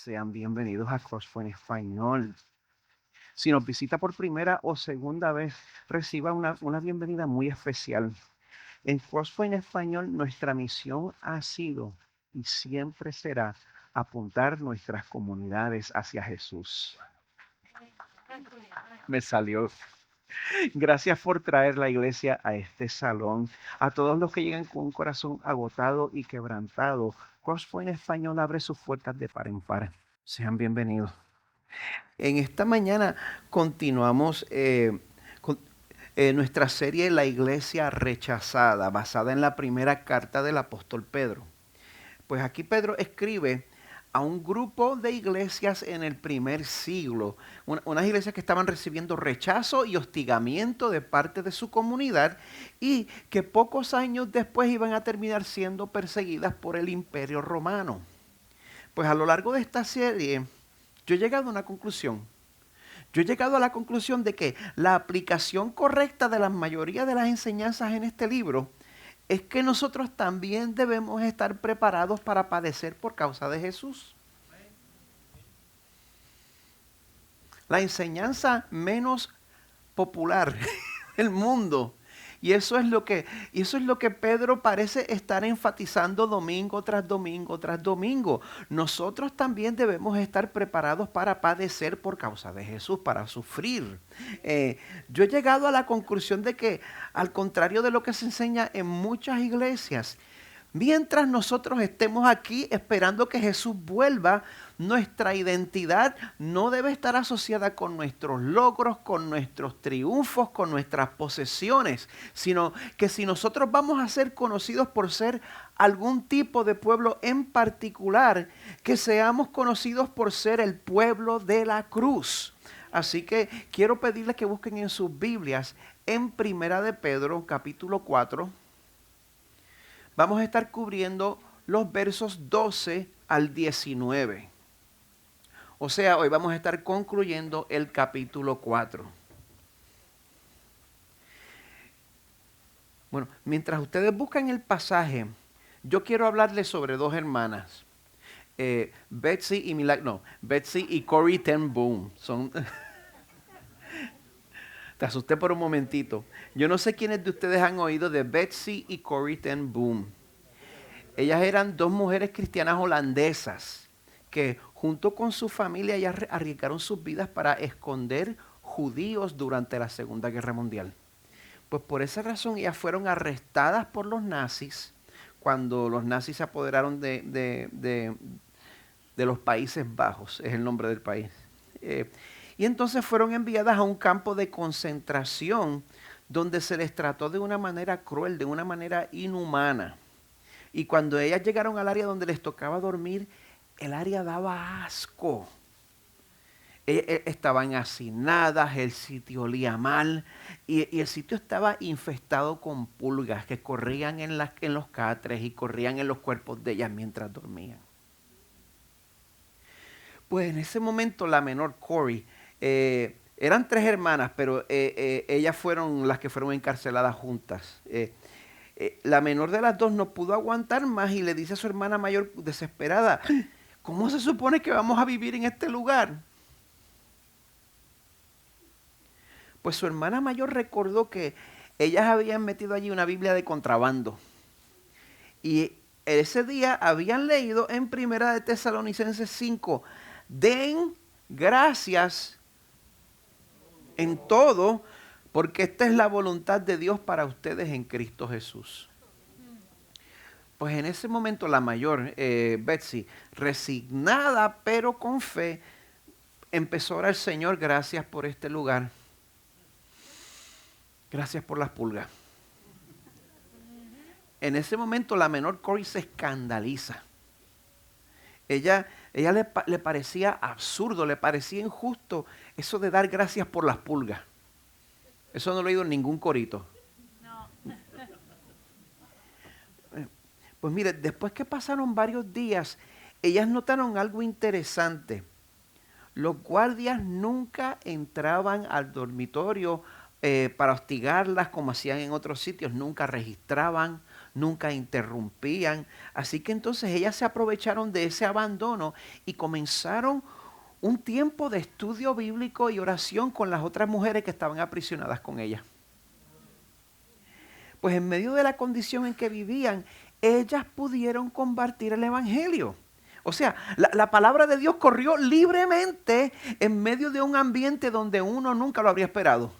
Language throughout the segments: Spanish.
Sean bienvenidos a Crossfire en Español. Si nos visita por primera o segunda vez, reciba una bienvenida muy especial. En Crossfire en Español, nuestra misión ha sido y siempre será apuntar nuestras comunidades hacia Jesús. Me salió. Gracias por traer la iglesia a este salón. A todos los que llegan con un corazón agotado y quebrantado, Crossfire en Español abre sus puertas de par en par. Sean bienvenidos. En esta mañana continuamos con nuestra serie La Iglesia Rechazada, basada en la primera carta del apóstol Pedro. Pues aquí Pedro escribe a un grupo de iglesias en el primer siglo, unas iglesias que estaban recibiendo rechazo y hostigamiento de parte de su comunidad y que pocos años después iban a terminar siendo perseguidas por el Imperio Romano. Pues a lo largo de esta serie yo he llegado a una conclusión. Yo he llegado a la conclusión de que la aplicación correcta de la mayoría de las enseñanzas en este libro es que nosotros también debemos estar preparados para padecer por causa de Jesús. La enseñanza menos popular del mundo. Y eso es lo que Pedro parece estar enfatizando domingo tras domingo tras domingo. Nosotros también debemos estar preparados para padecer por causa de Jesús, para sufrir. Yo he llegado a la conclusión de que, al contrario de lo que se enseña en muchas iglesias, mientras nosotros estemos aquí esperando que Jesús vuelva, nuestra identidad no debe estar asociada con nuestros logros, con nuestros triunfos, con nuestras posesiones, sino que si nosotros vamos a ser conocidos por ser algún tipo de pueblo en particular, que seamos conocidos por ser el pueblo de la cruz. Así que quiero pedirles que busquen en sus Biblias en Primera de Pedro, capítulo 4. Vamos a estar cubriendo los versos 12 al 19. O sea, hoy vamos a estar concluyendo el capítulo 4. Bueno, mientras ustedes buscan el pasaje, yo quiero hablarles sobre dos hermanas. Betsy y Corrie ten Boom. Te asusté por un momentito. Yo no sé quiénes de ustedes han oído de Betsy y Corrie ten Boom. Ellas eran dos mujeres cristianas holandesas que junto con su familia ellas arriesgaron sus vidas para esconder judíos durante la Segunda Guerra Mundial. Pues por esa razón ellas fueron arrestadas por los nazis cuando los nazis se apoderaron de los Países Bajos, es el nombre del país. Y entonces fueron enviadas a un campo de concentración donde se les trató de una manera cruel, de una manera inhumana. Y cuando ellas llegaron al área donde les tocaba dormir, el área daba asco. Estaban hacinadas, el sitio olía mal y el sitio estaba infestado con pulgas que corrían en los catres y corrían en los cuerpos de ellas mientras dormían. Pues en ese momento la menor Corrie, eran tres hermanas, pero ellas fueron las que fueron encarceladas juntas. La menor de las dos no pudo aguantar más y le dice a su hermana mayor desesperada: ¿cómo se supone que vamos a vivir en este lugar? Pues su hermana mayor recordó que ellas habían metido allí una Biblia de contrabando. Y ese día habían leído en Primera de Tesalonicenses 5, den gracias en todo, porque esta es la voluntad de Dios para ustedes en Cristo Jesús. Pues en ese momento la mayor, Betsy, resignada pero con fe, empezó a orar: Señor, gracias por este lugar. Gracias por las pulgas. En ese momento la menor Corrie se escandaliza. Ella le parecía absurdo, le parecía injusto eso de dar gracias por las pulgas. Eso no lo he oído en ningún corito. No. Pues mire, después que pasaron varios días, ellas notaron algo interesante. Los guardias nunca entraban al dormitorio para hostigarlas como hacían en otros sitios. Nunca registraban, nunca interrumpían. Así que entonces ellas se aprovecharon de ese abandono y comenzaron un tiempo de estudio bíblico y oración con las otras mujeres que estaban aprisionadas con ellas. Pues en medio de la condición en que vivían, ellas pudieron compartir el evangelio. O sea, la palabra de Dios corrió libremente en medio de un ambiente donde uno nunca lo habría esperado.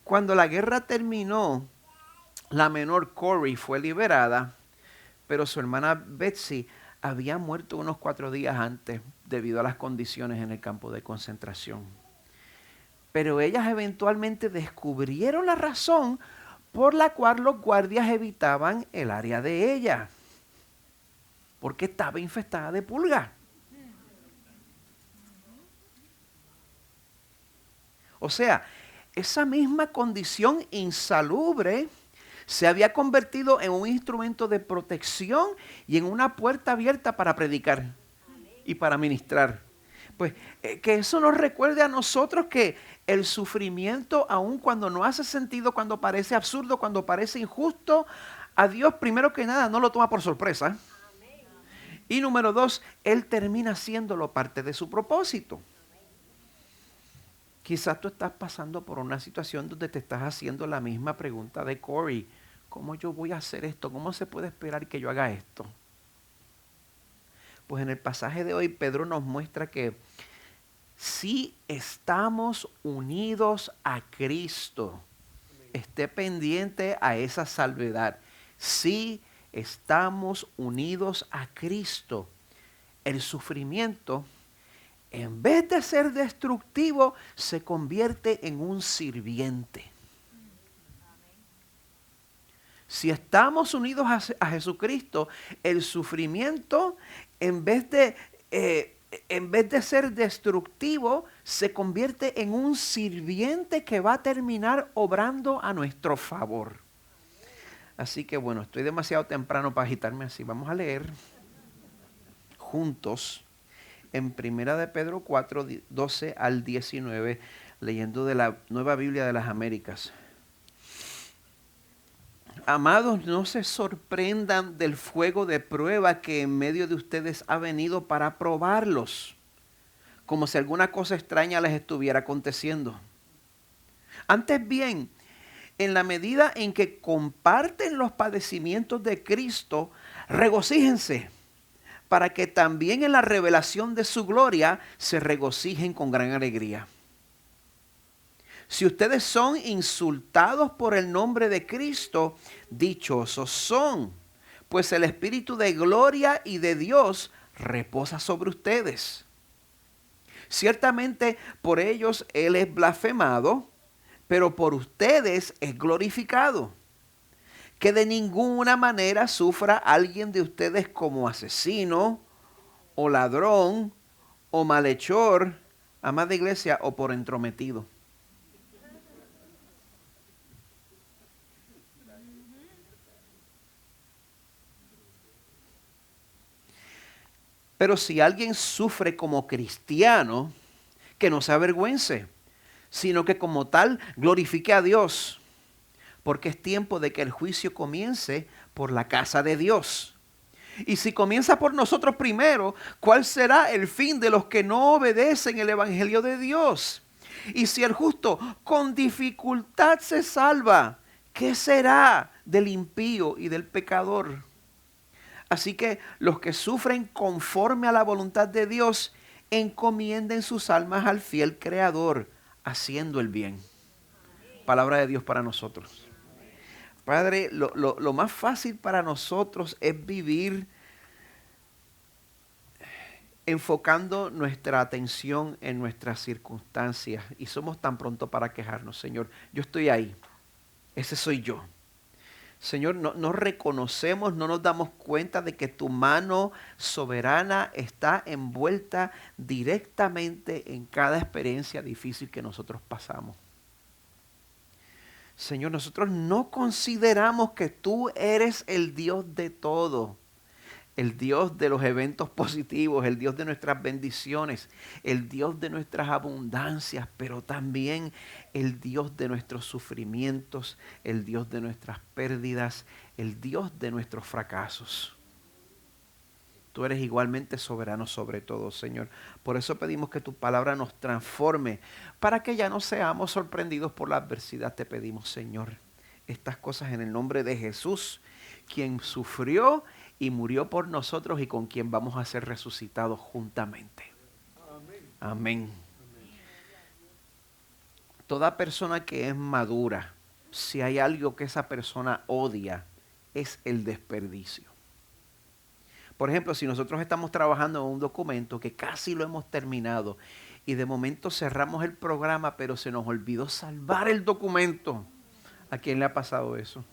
Cuando la guerra terminó, la menor Corey fue liberada, pero su hermana Betsy había muerto unos 4 días antes debido a las condiciones en el campo de concentración. Pero ellas eventualmente descubrieron la razón por la cual los guardias evitaban el área de ella. Porque estaba infestada de pulgas. O sea, esa misma condición insalubre se había convertido en un instrumento de protección y en una puerta abierta para predicar y para ministrar. Pues que eso nos recuerde a nosotros que el sufrimiento, aun cuando no hace sentido, cuando parece absurdo, cuando parece injusto, a Dios primero que nada no lo toma por sorpresa. Y número 2, Él termina haciéndolo parte de su propósito. Quizás tú estás pasando por una situación donde te estás haciendo la misma pregunta de Corey. ¿Cómo yo voy a hacer esto? ¿Cómo se puede esperar que yo haga esto? Pues en el pasaje de hoy Pedro nos muestra que si estamos unidos a Cristo, esté pendiente a esa salvedad. Si estamos unidos a Cristo, el sufrimiento, en vez de ser destructivo, se convierte en un sirviente. Si estamos unidos a Jesucristo, el sufrimiento, en vez de ser destructivo, se convierte en un sirviente que va a terminar obrando a nuestro favor. Así que bueno, estoy demasiado temprano para agitarme así. Vamos a leer juntos en 1 de Pedro 4, 12 al 19, leyendo de la Nueva Biblia de las Américas. Amados, no se sorprendan del fuego de prueba que en medio de ustedes ha venido para probarlos, como si alguna cosa extraña les estuviera aconteciendo. Antes bien, en la medida en que comparten los padecimientos de Cristo, regocíjense, para que también en la revelación de su gloria se regocijen con gran alegría. Si ustedes son insultados por el nombre de Cristo, dichosos son, pues el Espíritu de gloria y de Dios reposa sobre ustedes. Ciertamente por ellos Él es blasfemado, pero por ustedes es glorificado. Que de ninguna manera sufra alguien de ustedes como asesino, o ladrón, o malhechor, amada iglesia, o por entrometido. Pero si alguien sufre como cristiano, que no se avergüence, sino que como tal glorifique a Dios, porque es tiempo de que el juicio comience por la casa de Dios. Y si comienza por nosotros primero, ¿cuál será el fin de los que no obedecen el evangelio de Dios? Y si el justo con dificultad se salva, ¿qué será del impío y del pecador? Así que los que sufren conforme a la voluntad de Dios, encomienden sus almas al fiel Creador, haciendo el bien. Palabra de Dios para nosotros. Padre, lo más fácil para nosotros es vivir enfocando nuestra atención en nuestras circunstancias. Y somos tan pronto para quejarnos, Señor. Yo estoy ahí. Ese soy yo. Señor, no reconocemos, no nos damos cuenta de que tu mano soberana está envuelta directamente en cada experiencia difícil que nosotros pasamos. Señor, nosotros no consideramos que tú eres el Dios de todo. el Dios de los eventos positivos, el Dios de nuestras bendiciones, el Dios de nuestras abundancias, pero también el Dios de nuestros sufrimientos, el Dios de nuestras pérdidas, el Dios de nuestros fracasos. Tú eres igualmente soberano sobre todo, Señor. Por eso pedimos que tu palabra nos transforme, para que ya no seamos sorprendidos por la adversidad. Te pedimos, Señor, estas cosas en el nombre de Jesús, quien sufrió y murió por nosotros y con quien vamos a ser resucitados juntamente. Amén. Toda persona que es madura, si hay algo que esa persona odia, es el desperdicio. Por ejemplo, si nosotros estamos trabajando en un documento que casi lo hemos terminado y de momento cerramos el programa, pero se nos olvidó salvar el documento, ¿a quién le ha pasado eso?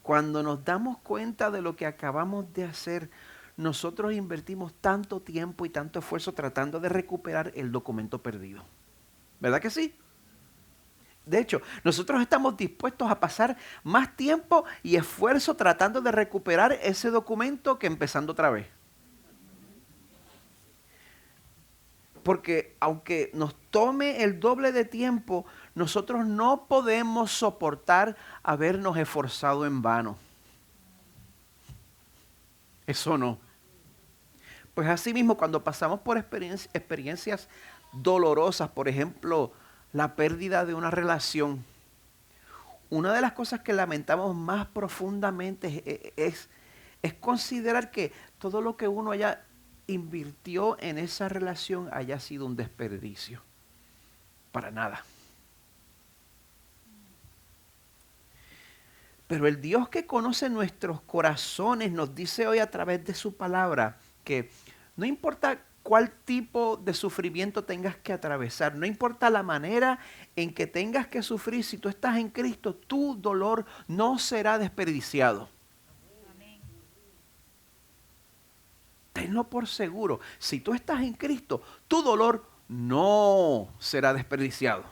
Cuando nos damos cuenta de lo que acabamos de hacer, nosotros invertimos tanto tiempo y tanto esfuerzo tratando de recuperar el documento perdido. ¿Verdad que sí? De hecho, nosotros estamos dispuestos a pasar más tiempo y esfuerzo tratando de recuperar ese documento que empezando otra vez. Porque aunque nos tome el doble de tiempo, nosotros no podemos soportar habernos esforzado en vano. Eso no. Pues así mismo, cuando pasamos por experiencias dolorosas, por ejemplo, la pérdida de una relación, una de las cosas que lamentamos más profundamente es considerar que todo lo que uno haya invirtió en esa relación haya sido un desperdicio. Para nada. Pero el Dios que conoce nuestros corazones nos dice hoy a través de su palabra que no importa cuál tipo de sufrimiento tengas que atravesar, no importa la manera en que tengas que sufrir, si tú estás en Cristo, tu dolor no será desperdiciado. Amén. Tenlo por seguro, si tú estás en Cristo, tu dolor no será desperdiciado.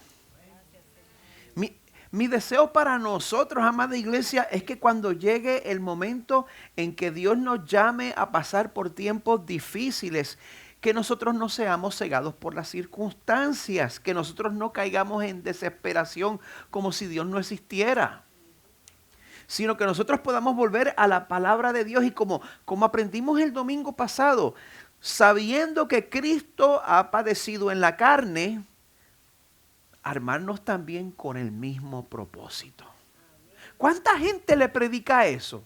Mi deseo para nosotros, amada iglesia, es que cuando llegue el momento en que Dios nos llame a pasar por tiempos difíciles, que nosotros no seamos cegados por las circunstancias, que nosotros no caigamos en desesperación como si Dios no existiera, sino que nosotros podamos volver a la palabra de Dios y como aprendimos el domingo pasado, sabiendo que Cristo ha padecido en la carne, armarnos también con el mismo propósito. ¿Cuánta gente le predica eso?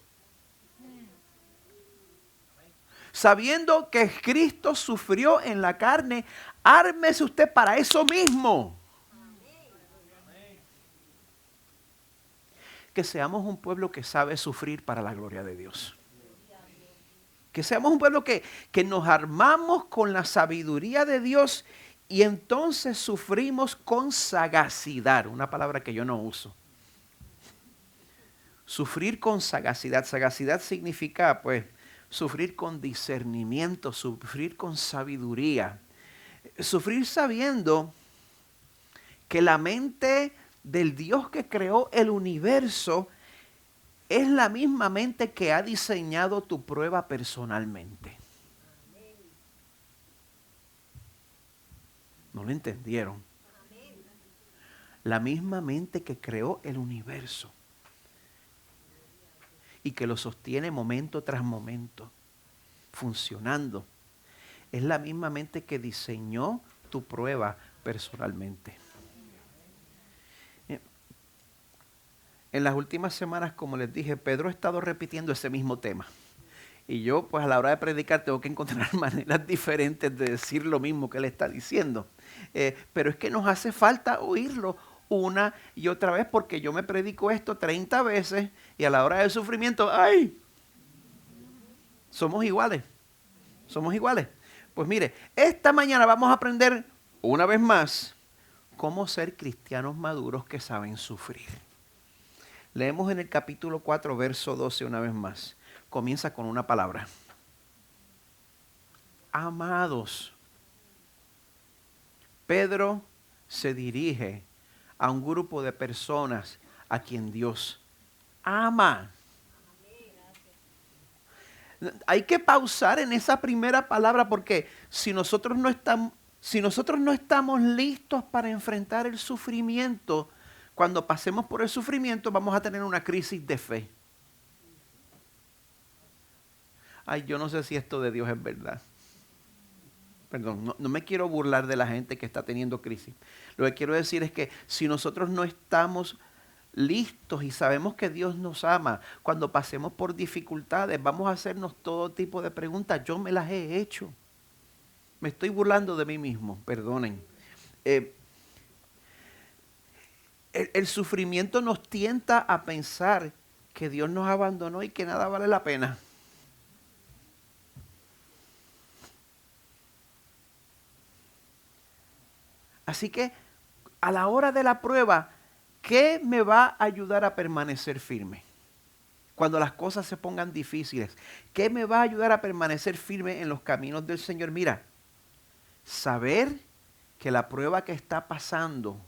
Sabiendo que Cristo sufrió en la carne, ármese usted para eso mismo. Que seamos un pueblo que sabe sufrir para la gloria de Dios. Que seamos un pueblo que nos armamos con la sabiduría de Dios y entonces sufrimos con sagacidad, una palabra que yo no uso. Sufrir con sagacidad. Sagacidad significa, pues, sufrir con discernimiento, sufrir con sabiduría. Sufrir sabiendo que la mente del Dios que creó el universo es la misma mente que ha diseñado tu prueba personalmente. ¿No lo entendieron? La misma mente que creó el universo y que lo sostiene momento tras momento, funcionando. Es la misma mente que diseñó tu prueba personalmente. En las últimas semanas, como les dije, Pedro ha estado repitiendo ese mismo tema. Y yo, pues a la hora de predicar, tengo que encontrar maneras diferentes de decir lo mismo que él está diciendo. Pero es que nos hace falta oírlo una y otra vez, porque yo me predico esto 30 veces y a la hora del sufrimiento, ¡ay! Somos iguales. Somos iguales. Pues mire, esta mañana vamos a aprender una vez más cómo ser cristianos maduros que saben sufrir. Leemos en el capítulo 4, verso 12 una vez más. Comienza con una palabra. Amados. Pedro se dirige a un grupo de personas a quien Dios ama. Hay que pausar en esa primera palabra porque si nosotros no estamos listos para enfrentar el sufrimiento, cuando pasemos por el sufrimiento vamos a tener una crisis de fe. Ay, yo no sé si esto de Dios es verdad. Perdón, no me quiero burlar de la gente que está teniendo crisis. Lo que quiero decir es que si nosotros no estamos listos y sabemos que Dios nos ama, cuando pasemos por dificultades vamos a hacernos todo tipo de preguntas. Yo me las he hecho. Me estoy burlando de mí mismo, perdonen. Eh, el sufrimiento nos tienta a pensar que Dios nos abandonó y que nada vale la pena. Así que a la hora de la prueba, ¿qué me va a ayudar a permanecer firme? Cuando las cosas se pongan difíciles, ¿qué me va a ayudar a permanecer firme en los caminos del Señor? Mira, saber que la prueba que está pasando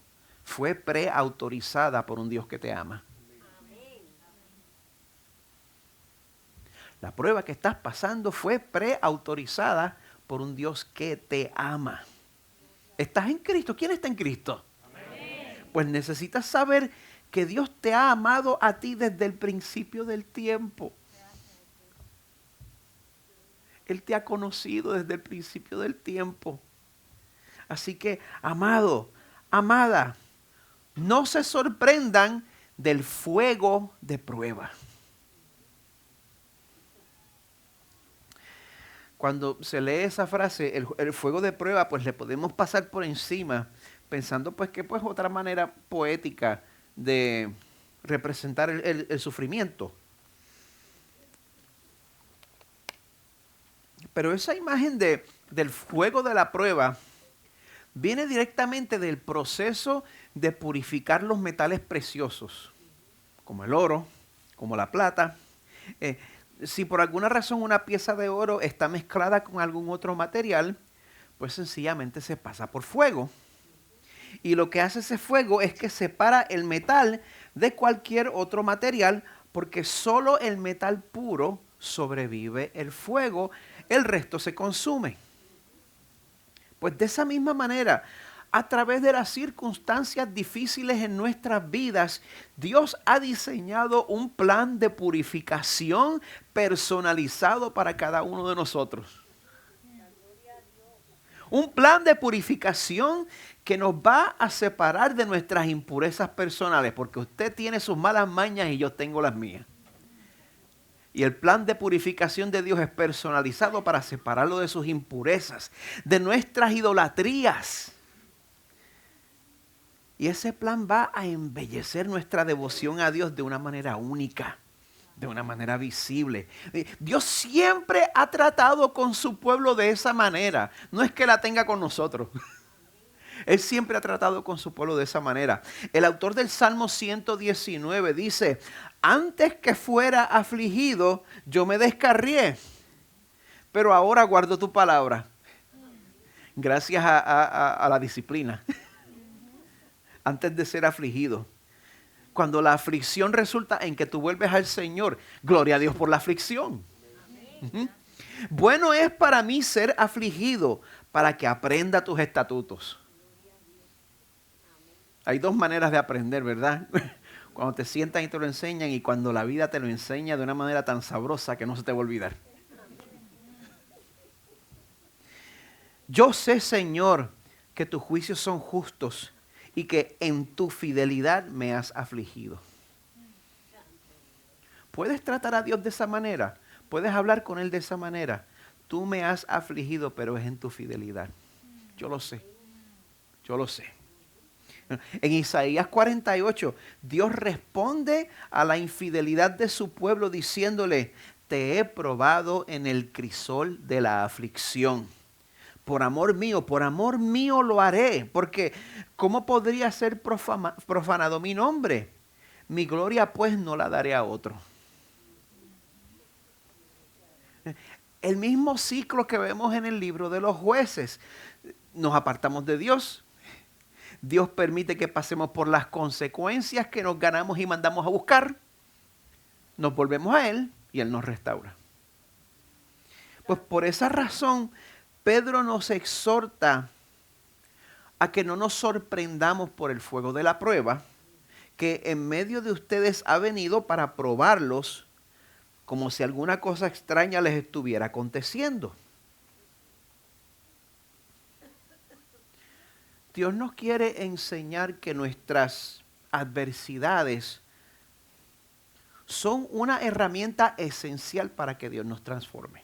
fue preautorizada por un Dios que te ama. La prueba que estás pasando fue preautorizada por un Dios que te ama. ¿Estás en Cristo? ¿Quién está en Cristo? Pues necesitas saber que Dios te ha amado a ti desde el principio del tiempo. Él te ha conocido desde el principio del tiempo. Así que, amado, amada, no se sorprendan del fuego de prueba. Cuando se lee esa frase, el fuego de prueba, pues le podemos pasar por encima, pensando pues que pues otra manera poética de representar el sufrimiento. Pero esa imagen del fuego de la prueba viene directamente del proceso de purificar los metales preciosos, como el oro, como la plata. Eh, si por alguna razón una pieza de oro está mezclada con algún otro material, pues sencillamente se pasa por fuego. Y lo que hace ese fuego es que separa el metal de cualquier otro material, porque solo el metal puro sobrevive el fuego, el resto se consume. Pues de esa misma manera, a través de las circunstancias difíciles en nuestras vidas, Dios ha diseñado un plan de purificación personalizado para cada uno de nosotros. Un plan de purificación que nos va a separar de nuestras impurezas personales, porque usted tiene sus malas mañas y yo tengo las mías. Y el plan de purificación de Dios es personalizado para separarlo de sus impurezas, de nuestras idolatrías. Y ese plan va a embellecer nuestra devoción a Dios de una manera única, de una manera visible. Dios siempre ha tratado con su pueblo de esa manera. No es que la tenga con nosotros. Él siempre ha tratado con su pueblo de esa manera. El autor del Salmo 119 dice, antes que fuera afligido, yo me descarrié, pero ahora guardo tu palabra. Gracias a la disciplina. Antes de ser afligido. Cuando la aflicción resulta en que tú vuelves al Señor, gloria a Dios por la aflicción. Uh-huh. Bueno es para mí ser afligido, para que aprenda tus estatutos. Hay dos maneras de aprender, ¿verdad? Cuando te sientan y te lo enseñan y cuando la vida te lo enseña de una manera tan sabrosa que no se te va a olvidar. Yo sé, Señor, que tus juicios son justos y que en tu fidelidad me has afligido. ¿Puedes tratar a Dios de esa manera? ¿Puedes hablar con Él de esa manera? Tú me has afligido, pero es en tu fidelidad. Yo lo sé. Yo lo sé. En Isaías 48, Dios responde a la infidelidad de su pueblo diciéndole, te he probado en el crisol de la aflicción. Por amor mío lo haré, porque ¿cómo podría ser profanado mi nombre? Mi gloria pues no la daré a otro. El mismo ciclo que vemos en el libro de los jueces. Nos apartamos de Dios. Dios permite que pasemos por las consecuencias que nos ganamos y mandamos a buscar. Nos volvemos a Él y Él nos restaura. Pues por esa razón, Pedro nos exhorta a que no nos sorprendamos por el fuego de la prueba, que en medio de ustedes ha venido para probarlos, como si alguna cosa extraña les estuviera aconteciendo. Dios nos quiere enseñar que nuestras adversidades son una herramienta esencial para que Dios nos transforme.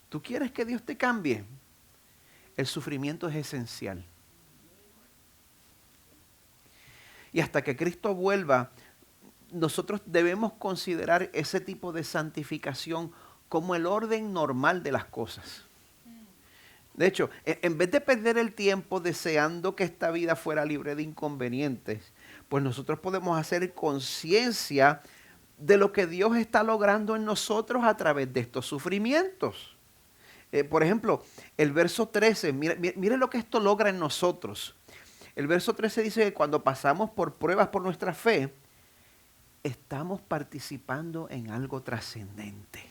¿Tú quieres que Dios te cambie? El sufrimiento es esencial. Y hasta que Cristo vuelva, nosotros debemos considerar ese tipo de santificación como el orden normal de las cosas. De hecho, en vez de perder el tiempo deseando que esta vida fuera libre de inconvenientes, pues nosotros podemos hacer conciencia de lo que Dios está logrando en nosotros a través de estos sufrimientos. Por ejemplo, el verso 13, mire lo que esto logra en nosotros. El verso 13 dice que cuando pasamos por pruebas por nuestra fe, estamos participando en algo trascendente.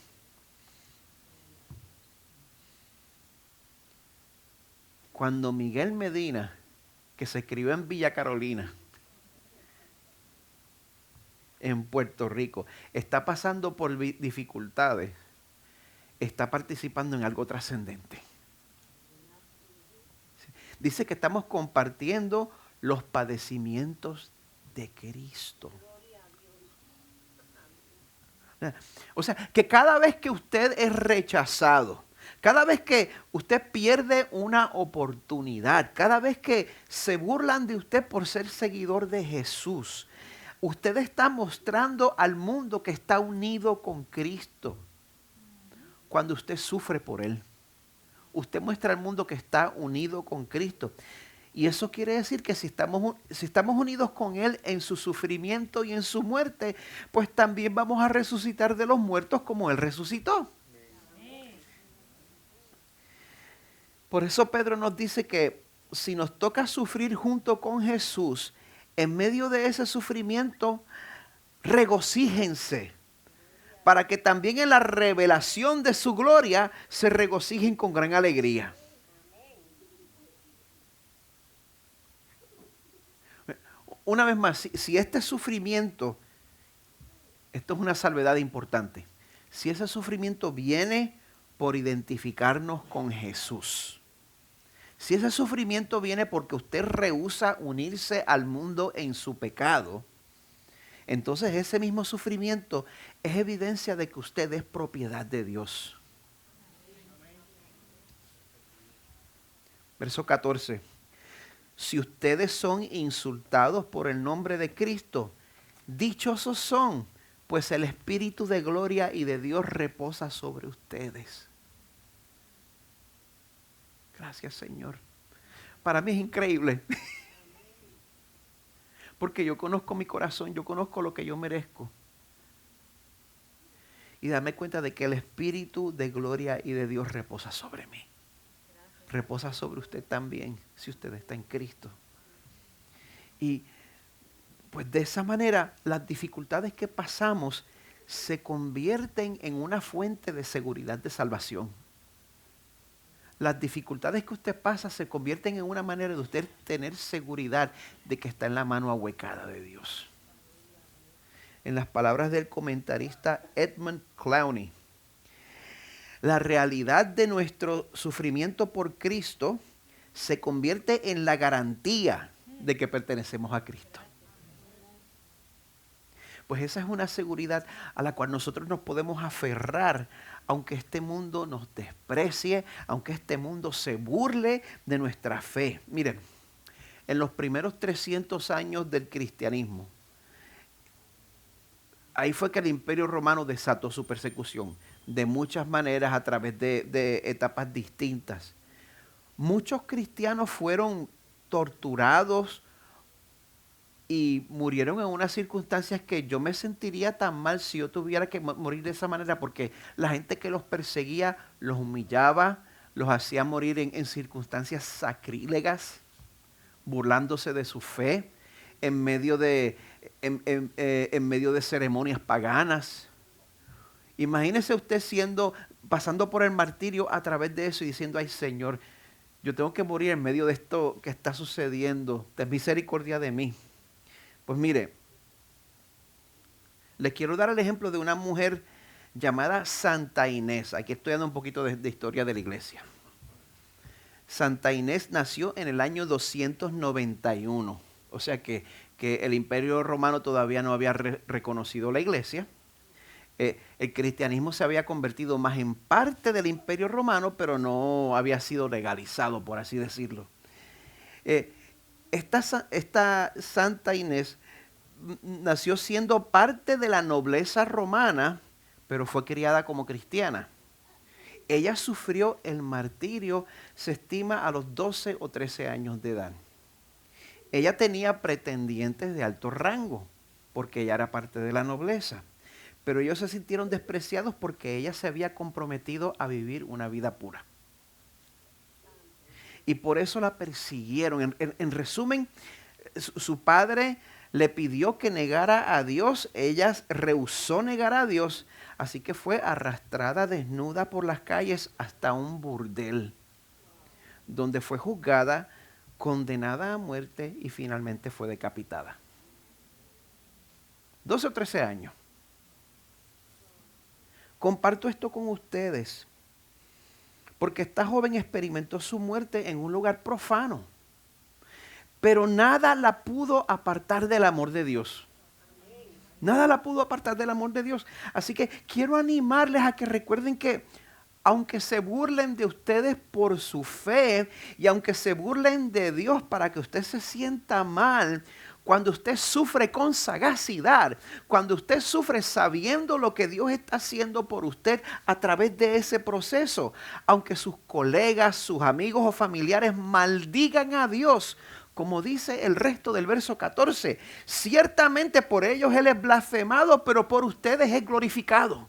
Cuando Miguel Medina, que se crió en Villa Carolina, en Puerto Rico, está pasando por dificultades, está participando en algo trascendente. Dice que estamos compartiendo los padecimientos de Cristo. O sea, que cada vez que usted es rechazado, cada vez que usted pierde una oportunidad, cada vez que se burlan de usted por ser seguidor de Jesús, usted está mostrando al mundo que está unido con Cristo. Cuando usted sufre por Él, usted muestra al mundo que está unido con Cristo. Y eso quiere decir que si estamos unidos con Él en su sufrimiento y en su muerte, pues también vamos a resucitar de los muertos como Él resucitó. Por eso Pedro nos dice que si nos toca sufrir junto con Jesús, en medio de ese sufrimiento, regocíjense, para que también en la revelación de su gloria se regocijen con gran alegría. Una vez más, si este sufrimiento, esto es una salvedad importante, si ese sufrimiento viene por identificarnos con Jesús, si ese sufrimiento viene porque usted rehúsa unirse al mundo en su pecado, entonces ese mismo sufrimiento es evidencia de que usted es propiedad de Dios. Verso 14. Si ustedes son insultados por el nombre de Cristo, dichosos son, pues el Espíritu de gloria y de Dios reposa sobre ustedes. Gracias, Señor. Para mí es increíble. Porque yo conozco mi corazón, yo conozco lo que yo merezco. Y dame cuenta de que el Espíritu de gloria y de Dios reposa sobre mí. Reposa sobre usted también, si usted está en Cristo. Y pues de esa manera, las dificultades que pasamos se convierten en una fuente de seguridad de salvación. Las dificultades que usted pasa se convierten en una manera de usted tener seguridad de que está en la mano ahuecada de Dios. En las palabras del comentarista Edmund Clowney, la realidad de nuestro sufrimiento por Cristo se convierte en la garantía de que pertenecemos a Cristo. Pues esa es una seguridad a la cual nosotros nos podemos aferrar, aunque este mundo nos desprecie, aunque este mundo se burle de nuestra fe. Miren, en los primeros 300 años del cristianismo, ahí fue que el Imperio Romano desató su persecución de muchas maneras a través de etapas distintas. Muchos cristianos fueron torturados y murieron en unas circunstancias que yo me sentiría tan mal si yo tuviera que morir de esa manera, porque la gente que los perseguía los humillaba, los hacía morir en circunstancias sacrílegas, burlándose de su fe, en medio de ceremonias paganas. Imagínese usted siendo pasando por el martirio a través de eso y diciendo, ay Señor, yo tengo que morir en medio de esto que está sucediendo, ten misericordia de mí. Pues mire, les quiero dar el ejemplo de una mujer llamada Santa Inés. Aquí estoy dando un poquito de historia de la iglesia. Santa Inés nació en el año 291, o sea que el Imperio Romano todavía no había reconocido la iglesia. El cristianismo se había convertido más en parte del Imperio Romano, pero no había sido legalizado, por así decirlo. Esta Santa Inés nació siendo parte de la nobleza romana, pero fue criada como cristiana. Ella sufrió el martirio, se estima, a los 12 o 13 años de edad. Ella tenía pretendientes de alto rango, porque ella era parte de la nobleza. Pero ellos se sintieron despreciados porque ella se había comprometido a vivir una vida pura. Y por eso la persiguieron. En resumen, su padre le pidió que negara a Dios. Ella rehusó negar a Dios. Así que fue arrastrada desnuda por las calles hasta un burdel, donde fue juzgada, condenada a muerte y finalmente fue decapitada. 12 o 13 años. Comparto esto con ustedes porque esta joven experimentó su muerte en un lugar profano, pero nada la pudo apartar del amor de Dios. Nada la pudo apartar del amor de Dios. Así que quiero animarles a que recuerden que aunque se burlen de ustedes por su fe y aunque se burlen de Dios para que usted se sienta mal, cuando usted sufre con sagacidad, cuando usted sufre sabiendo lo que Dios está haciendo por usted a través de ese proceso, aunque sus colegas, sus amigos o familiares maldigan a Dios, como dice el resto del verso 14, ciertamente por ellos Él es blasfemado, pero por ustedes es glorificado.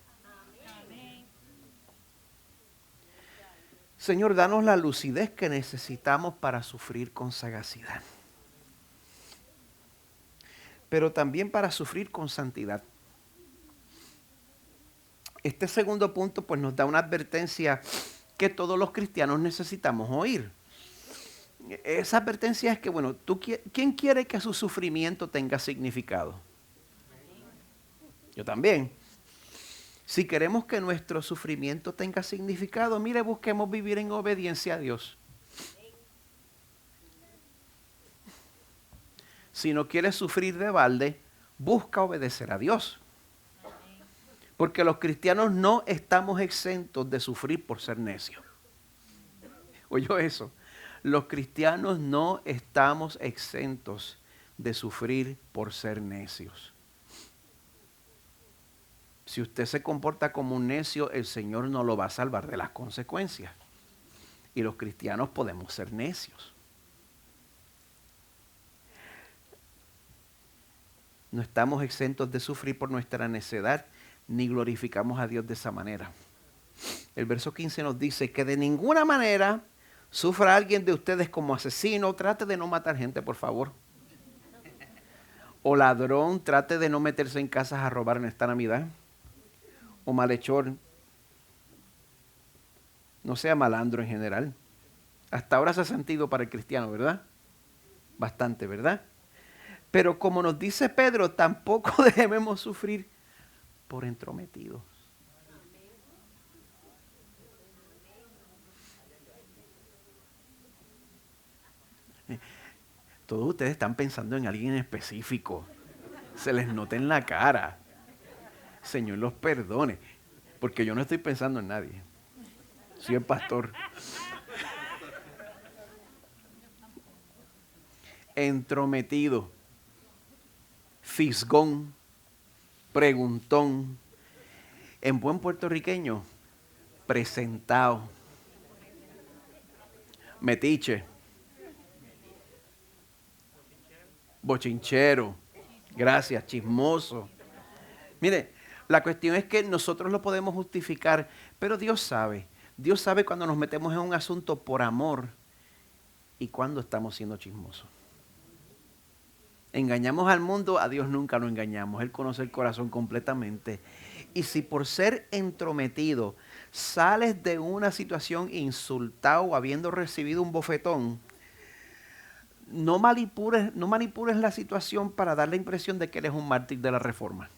Señor, danos la lucidez que necesitamos para sufrir con sagacidad, pero también para sufrir con santidad. Este segundo punto pues nos da una advertencia que todos los cristianos necesitamos oír. Esa advertencia es que, bueno, ¿quién quiere que su sufrimiento tenga significado? Yo también. Si queremos que nuestro sufrimiento tenga significado, mire, busquemos vivir en obediencia a Dios. Si no quieres sufrir de balde, busca obedecer a Dios. Porque los cristianos no estamos exentos de sufrir por ser necios. ¿Oyó eso? Los cristianos no estamos exentos de sufrir por ser necios. Si usted se comporta como un necio, el Señor no lo va a salvar de las consecuencias. Y los cristianos podemos ser necios. No estamos exentos de sufrir por nuestra necedad, ni glorificamos a Dios de esa manera. El verso 15 nos dice que de ninguna manera sufra alguien de ustedes como asesino. Trate de no matar gente, por favor. O ladrón, trate de no meterse en casas a robar en esta Navidad. O malhechor, no sea malandro en general. Hasta ahora se ha sentido para el cristiano, ¿verdad? Bastante, ¿verdad? Pero como nos dice Pedro, tampoco debemos sufrir por entrometidos. Todos ustedes están pensando en alguien específico. Se les nota en la cara. Señor los perdone, porque yo no estoy pensando en nadie. Soy el pastor. Entrometido, fisgón, preguntón. En buen puertorriqueño, presentado. Metiche. Bochinchero. Gracias, chismoso. Mire, la cuestión es que nosotros lo podemos justificar, pero Dios sabe. Dios sabe cuando nos metemos en un asunto por amor y cuando estamos siendo chismosos. Engañamos al mundo, a Dios nunca lo engañamos. Él conoce el corazón completamente. Y si por ser entrometido sales de una situación insultado, habiendo recibido un bofetón, no manipules la situación para dar la impresión de que eres un mártir de la Reforma.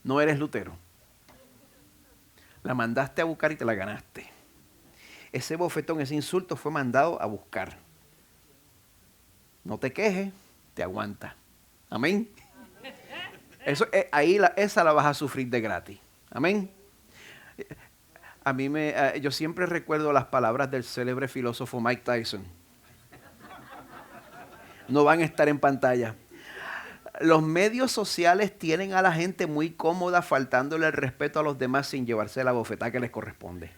No eres Lutero. La mandaste a buscar y te la ganaste. Ese bofetón, ese insulto fue mandado a buscar. No te quejes, te aguanta. Amén. Eso, esa la vas a sufrir de gratis. Amén. Yo siempre recuerdo las palabras del célebre filósofo Mike Tyson. No van a estar en pantalla. Los medios sociales tienen a la gente muy cómoda, faltándole el respeto a los demás sin llevarse la bofetada que les corresponde.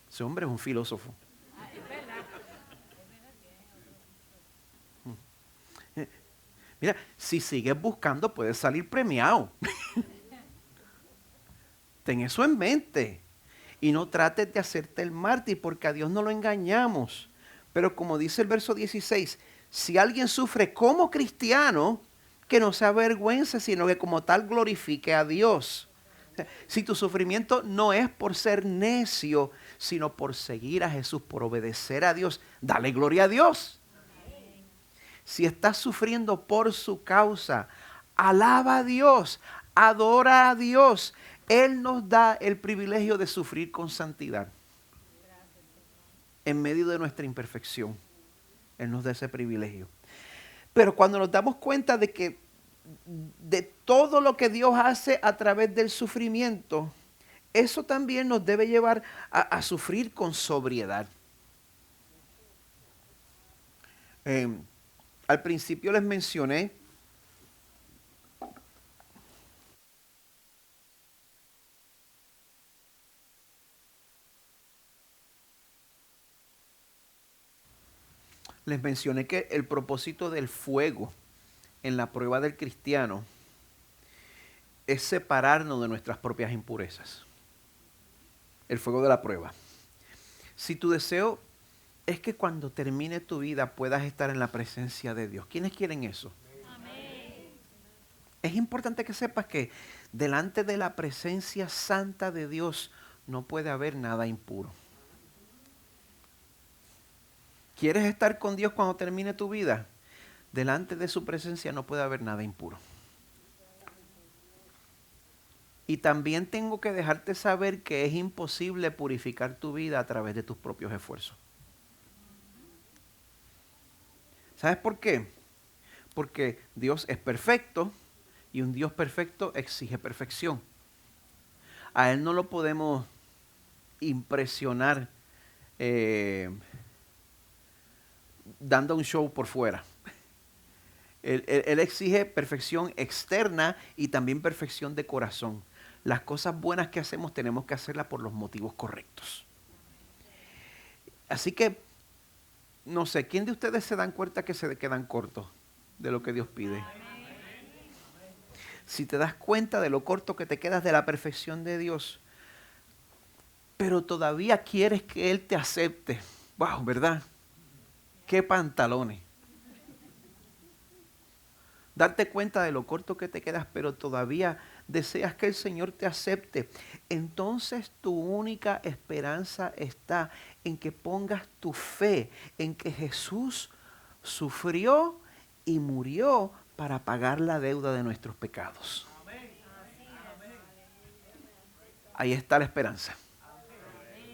Ese hombre es un filósofo. Mira, si sigues buscando puedes salir premiado. Ten eso en mente. Y no trates de hacerte el mártir, porque a Dios no lo engañamos. Pero como dice el verso 16, si alguien sufre como cristiano, que no se avergüence, sino que como tal glorifique a Dios. O sea, si tu sufrimiento no es por ser necio, sino por seguir a Jesús, por obedecer a Dios, dale gloria a Dios. Si estás sufriendo por su causa, alaba a Dios, adora a Dios. Él nos da el privilegio de sufrir con santidad. En medio de nuestra imperfección, Él nos da ese privilegio. Pero cuando nos damos cuenta de que de todo lo que Dios hace a través del sufrimiento, eso también nos debe llevar a sufrir con sobriedad. Al principio les mencioné que el propósito del fuego en la prueba del cristiano es separarnos de nuestras propias impurezas. El fuego de la prueba. Si tu deseo es que cuando termine tu vida puedas estar en la presencia de Dios, ¿quiénes quieren eso? Amén. Es importante que sepas que delante de la presencia santa de Dios no puede haber nada impuro. ¿Quieres estar con Dios cuando termine tu vida? Delante de su presencia no puede haber nada impuro. Y también tengo que dejarte saber que es imposible purificar tu vida a través de tus propios esfuerzos. ¿Sabes por qué? Porque Dios es perfecto y un Dios perfecto exige perfección. A Él no lo podemos impresionar dando un show por fuera. Él exige perfección externa y también perfección de corazón. Las cosas buenas que hacemos tenemos que hacerlas por los motivos correctos. Así que, no sé, ¿quién de ustedes se dan cuenta que se quedan cortos de lo que Dios pide? Si te das cuenta de lo corto que te quedas de la perfección de Dios, pero todavía quieres que Él te acepte. ¡Wow! ¿Verdad? ¡Qué pantalones! Darte cuenta de lo corto que te quedas, pero todavía deseas que el Señor te acepte. Entonces tu única esperanza está en que pongas tu fe en que Jesús sufrió y murió para pagar la deuda de nuestros pecados. Ahí está la esperanza.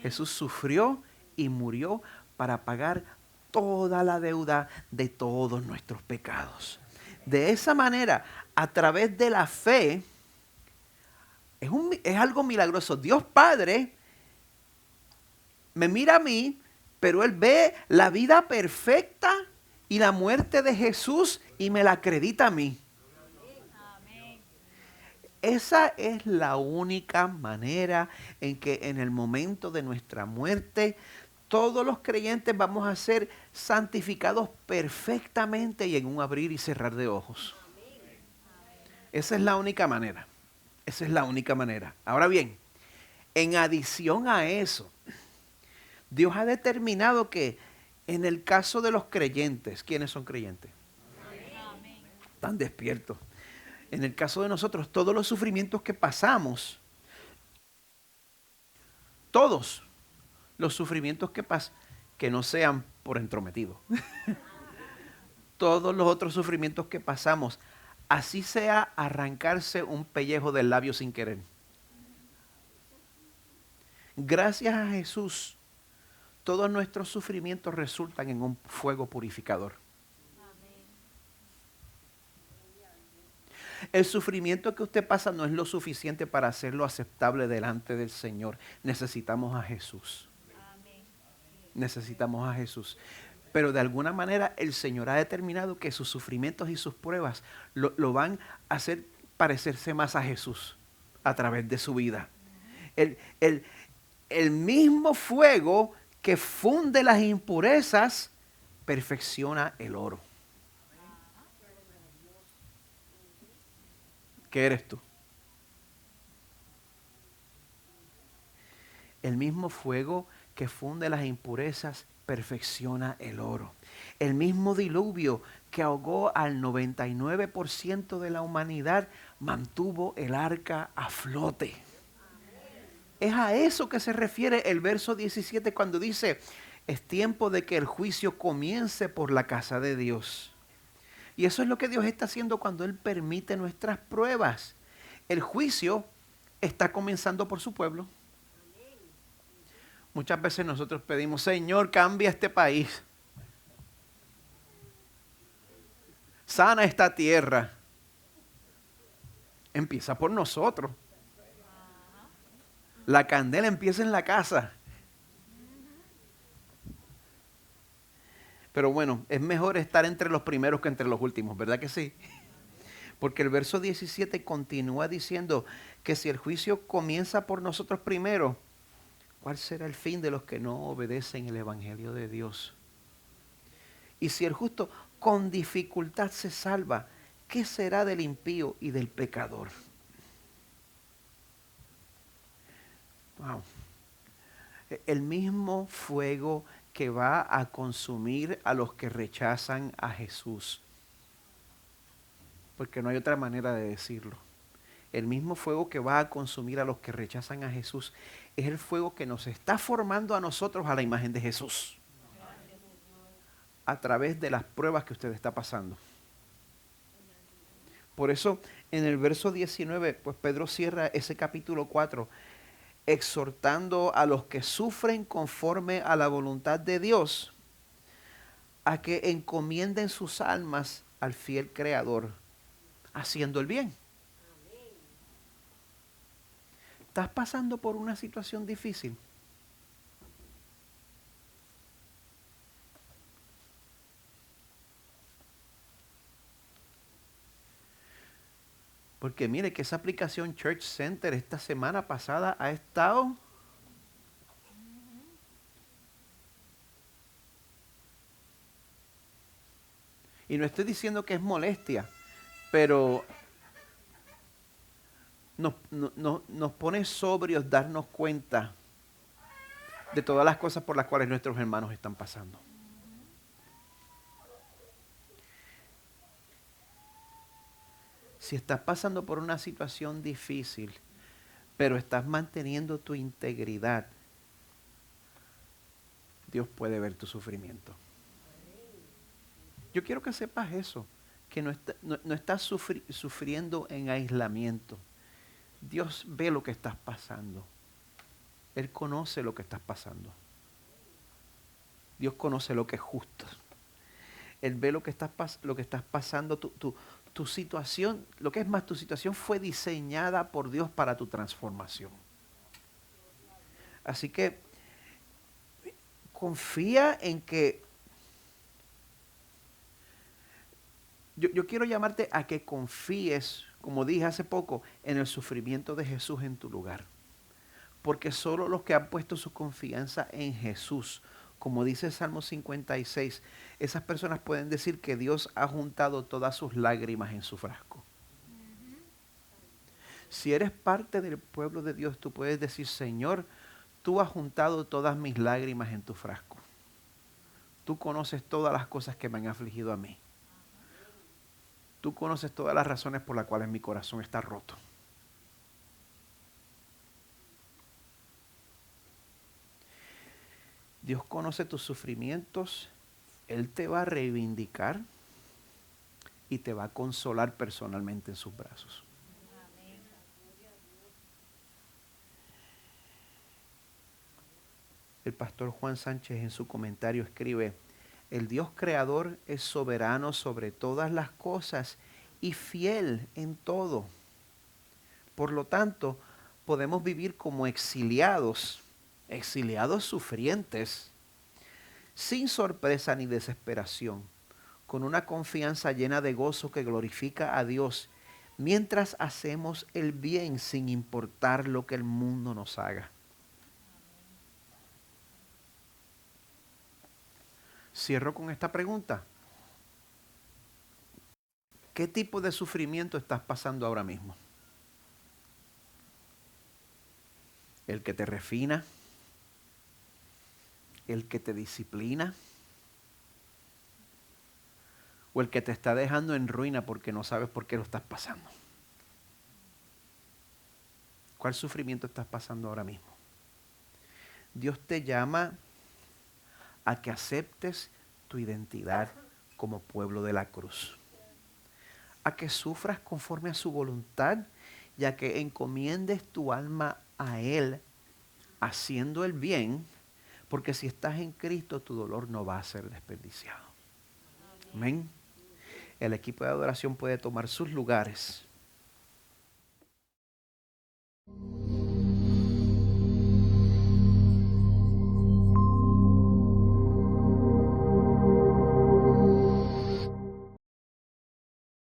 Jesús sufrió y murió para pagar toda la deuda de todos nuestros pecados. De esa manera, a través de la fe, es algo milagroso. Dios Padre me mira a mí, pero Él ve la vida perfecta y la muerte de Jesús y me la acredita a mí. Esa es la única manera en que en el momento de nuestra muerte todos los creyentes vamos a ser santificados perfectamente y en un abrir y cerrar de ojos. Esa es la única manera. Esa es la única manera. Ahora bien, en adición a eso, Dios ha determinado que En el caso de los creyentes, ¿quiénes son creyentes? Están despiertos. En el caso de nosotros, todos los sufrimientos que pasamos, todos los sufrimientos que pasan, que no sean por entrometido, todos los otros sufrimientos que pasamos, así sea arrancarse un pellejo del labio sin querer. Gracias a Jesús, todos nuestros sufrimientos resultan en un fuego purificador. El sufrimiento que usted pasa no es lo suficiente para hacerlo aceptable delante del Señor. Necesitamos a Jesús. Necesitamos a Jesús. Pero de alguna manera el Señor ha determinado que sus sufrimientos y sus pruebas lo van a hacer parecerse más a Jesús a través de su vida. El, el- el mismo fuego que funde las impurezas perfecciona el oro. ¿Qué eres tú? El mismo fuego que funde las impurezas perfecciona el oro. El mismo diluvio que ahogó al 99% de la humanidad mantuvo el arca a flote. Es a eso que se refiere el verso 17 cuando dice, es tiempo de que el juicio comience por la casa de Dios. Y eso es lo que Dios está haciendo cuando Él permite nuestras pruebas. El juicio está comenzando por su pueblo. Muchas veces nosotros pedimos, Señor, cambia este país. Sana esta tierra. Empieza por nosotros. La candela empieza en la casa. Pero bueno, es mejor estar entre los primeros que entre los últimos, ¿verdad que sí? Porque el verso 17 continúa diciendo que si el juicio comienza por nosotros primero, ¿cuál será el fin de los que no obedecen el Evangelio de Dios? Y si el justo con dificultad se salva, ¿qué será del impío y del pecador? Wow. El mismo fuego que va a consumir a los que rechazan a Jesús. Porque no hay otra manera de decirlo. El mismo fuego que va a consumir a los que rechazan a Jesús es el fuego que nos está formando a nosotros a la imagen de Jesús. A través de las pruebas que usted está pasando. Por eso en el verso 19, pues Pedro cierra ese capítulo 4 exhortando a los que sufren conforme a la voluntad de Dios a que encomienden sus almas al fiel Creador, haciendo el bien. ¿Estás pasando por una situación difícil? Porque mire que esa aplicación Church Center esta semana pasada ha estado... Y no estoy diciendo que es molestia, pero nos pone sobrios darnos cuenta de todas las cosas por las cuales nuestros hermanos están pasando. Si estás pasando por una situación difícil, pero estás manteniendo tu integridad, Dios puede ver tu sufrimiento. Yo quiero que sepas eso, que no estás sufriendo en aislamiento. Dios ve lo que estás pasando. Él conoce lo que estás pasando. Dios conoce lo que es justo. Él ve lo que estás pasando, tu situación, lo que es más, tu situación fue diseñada por Dios para tu transformación. Así que confía en que yo quiero llamarte a que confíes, como dije hace poco, en el sufrimiento de Jesús en tu lugar. Porque solo los que han puesto su confianza en Jesús, como dice el Salmo 56, esas personas pueden decir que Dios ha juntado todas sus lágrimas en su frasco. Si eres parte del pueblo de Dios, tú puedes decir, Señor, tú has juntado todas mis lágrimas en tu frasco. Tú conoces todas las cosas que me han afligido a mí. Tú conoces todas las razones por las cuales mi corazón está roto. Dios conoce tus sufrimientos. Él te va a reivindicar y te va a consolar personalmente en sus brazos. El pastor Juan Sánchez en su comentario escribe: el Dios creador es soberano sobre todas las cosas y fiel en todo. Por lo tanto, podemos vivir como exiliados, exiliados sufrientes, sin sorpresa ni desesperación, con una confianza llena de gozo que glorifica a Dios, mientras hacemos el bien sin importar lo que el mundo nos haga. Cierro con esta pregunta. ¿Qué tipo de sufrimiento estás pasando ahora mismo? ¿El que te refina? ¿El que te disciplina? ¿O el que te está dejando en ruina porque no sabes por qué lo estás pasando? ¿Cuál sufrimiento estás pasando ahora mismo? Dios te llama a que aceptes tu identidad como pueblo de la cruz, a que sufras conforme a su voluntad y a que encomiendes tu alma a Él haciendo el bien, porque si estás en Cristo tu dolor no va a ser desperdiciado. Amén. El equipo de adoración puede tomar sus lugares.